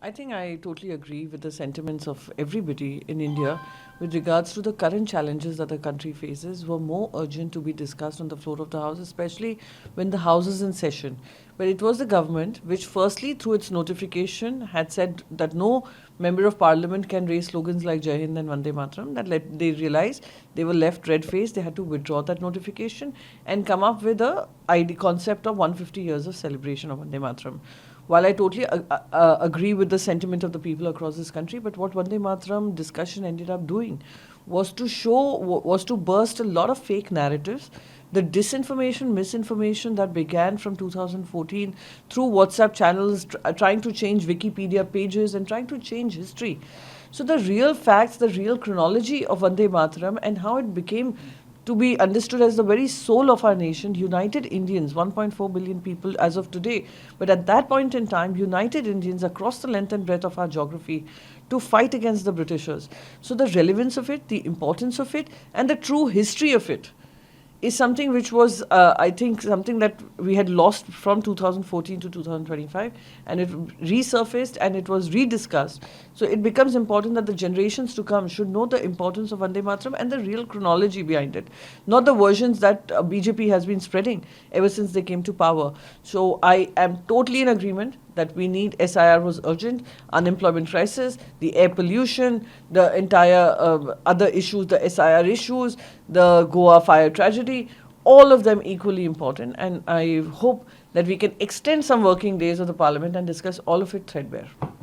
I think I totally agree with the sentiments of everybody in India with regards to the current challenges that the country faces were more urgent to be discussed on the floor of the House, especially when the House is in session. But it was the government which, firstly, through its notification, had said that no member of parliament can raise slogans like Jai Hind and Vande Mataram. They realized they were left red-faced. They had to withdraw that notification and come up with a concept of 150 years of celebration of Vande Mataram. While I totally agree with the sentiment of the people across this country, but what Vande Mataram discussion ended up doing was to burst a lot of fake narratives, the disinformation, misinformation that began from 2014 through WhatsApp channels, trying to change Wikipedia pages and trying to change history. So the real facts, the real chronology of Vande Mataram and how it became to be understood as the very soul of our nation, united Indians, 1.4 billion people as of today. But at that point in time, united Indians across the length and breadth of our geography to fight against the Britishers. So the relevance of it, the importance of it, and the true history of it is something which was, I think, something that we had lost from 2014 to 2025, and it resurfaced and it was rediscussed. So it becomes important that the generations to come should know the importance of Vande Mataram and the real chronology behind it, not the versions that BJP has been spreading ever since they came to power. So I am totally in agreement that we need SIR was urgent, unemployment crisis, the air pollution, the entire other issues, the SIR issues, the Goa fire tragedy, all of them equally important. And I hope that we can extend some working days of the Parliament and discuss all of it threadbare.